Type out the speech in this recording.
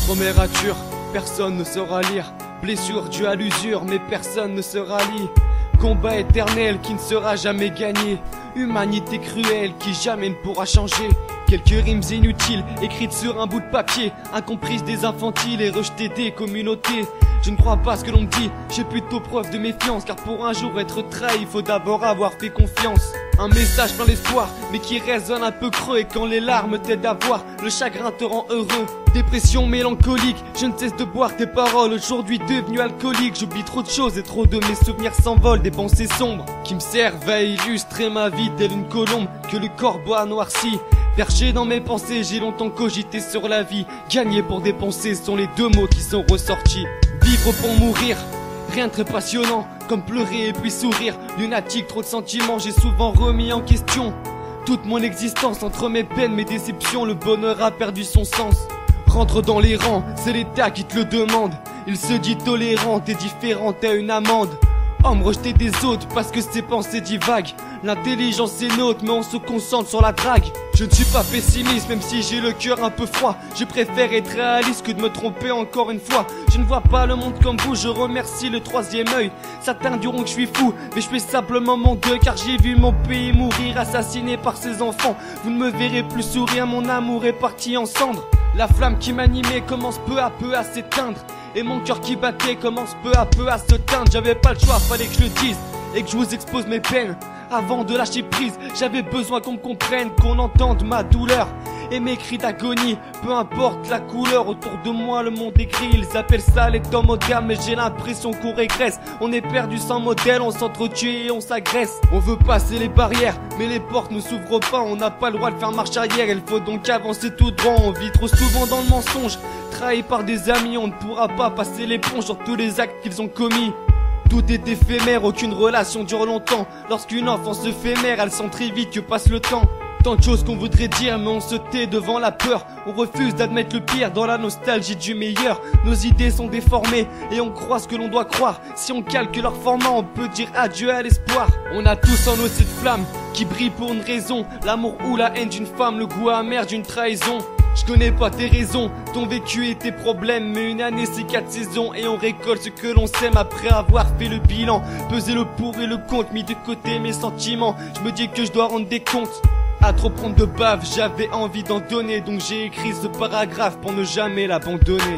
Promets rature, personne ne saura lire. Blessure due à l'usure, mais personne ne se rallie. Combat éternel qui ne sera jamais gagné. Humanité cruelle qui jamais ne pourra changer. Quelques rimes inutiles écrites sur un bout de papier, incomprises des infantiles et rejetées des communautés. Je ne crois pas ce que l'on me dit, j'ai plutôt preuve de méfiance, car pour un jour être trahi, il faut d'abord avoir fait confiance. Un message plein d'espoir, mais qui résonne un peu creux. Et quand les larmes t'aident à voir, le chagrin te rend heureux. Dépression mélancolique, je ne cesse de boire tes paroles. Aujourd'hui devenu alcoolique, j'oublie trop de choses et trop de mes souvenirs s'envolent. Des pensées sombres qui me servent à illustrer ma vie telle une colombe que le corbeau a noirci. Perché dans mes pensées, j'ai longtemps cogité sur la vie. Gagner pour dépenser sont les deux mots qui sont ressortis. Vivre pour mourir, rien de très passionnant, comme pleurer et puis sourire. Lunatique, trop de sentiments, j'ai souvent remis en question toute mon existence. Entre mes peines, mes déceptions, le bonheur a perdu son sens. Rentre dans les rangs, c'est l'État qui te le demande. Il se dit tolérant, t'es différente à une amende. Me rejeter des autres parce que ses pensées divaguent. L'intelligence est nôtre mais on se concentre sur la drague. Je ne suis pas pessimiste même si j'ai le cœur un peu froid. Je préfère être réaliste que de me tromper encore une fois. Je ne vois pas le monde comme vous, je remercie le troisième œil. Certains diront que je suis fou mais je fais simplement mon deuil, car j'ai vu mon pays mourir assassiné par ses enfants. Vous ne me verrez plus sourire, mon amour est parti en cendres. La flamme qui m'animait commence peu à peu à s'éteindre. Et mon cœur qui battait commence peu à peu à se teindre. J'avais pas le choix, fallait que je le dise et que je vous expose mes peines. Avant de lâcher prise, j'avais besoin qu'on me comprenne, qu'on entende ma douleur et mes cris d'agonie. Peu importe la couleur, autour de moi le monde est gris. Ils appellent ça les temps modernes, mais j'ai l'impression qu'on régresse. On est perdu sans modèle, on s'entretue et on s'agresse. On veut passer les barrières, mais les portes ne s'ouvrent pas. On n'a pas le droit de faire marche arrière, il faut donc avancer tout droit. On vit trop souvent dans le mensonge, trahi par des amis. On ne pourra pas passer l'éponge sur tous les actes qu'ils ont commis. Tout est éphémère, aucune relation dure longtemps. Lorsqu'une enfance se fait mère, elle sent très vite que passe le temps. Tant de choses qu'on voudrait dire mais on se tait devant la peur. On refuse d'admettre le pire dans la nostalgie du meilleur. Nos idées sont déformées et on croit ce que l'on doit croire. Si on calque leur format, on peut dire adieu à l'espoir. On a tous en nous cette flamme qui brille pour une raison. L'amour ou la haine d'une femme, le goût amer d'une trahison. Je connais pas tes raisons, ton vécu et tes problèmes, mais une année c'est 4 saisons et on récolte ce que l'on sème après avoir fait le bilan. Peser le pour et le contre, mis de côté mes sentiments. Je me dis que je dois rendre des comptes. À trop prendre de bave, j'avais envie d'en donner, donc j'ai écrit ce paragraphe pour ne jamais l'abandonner.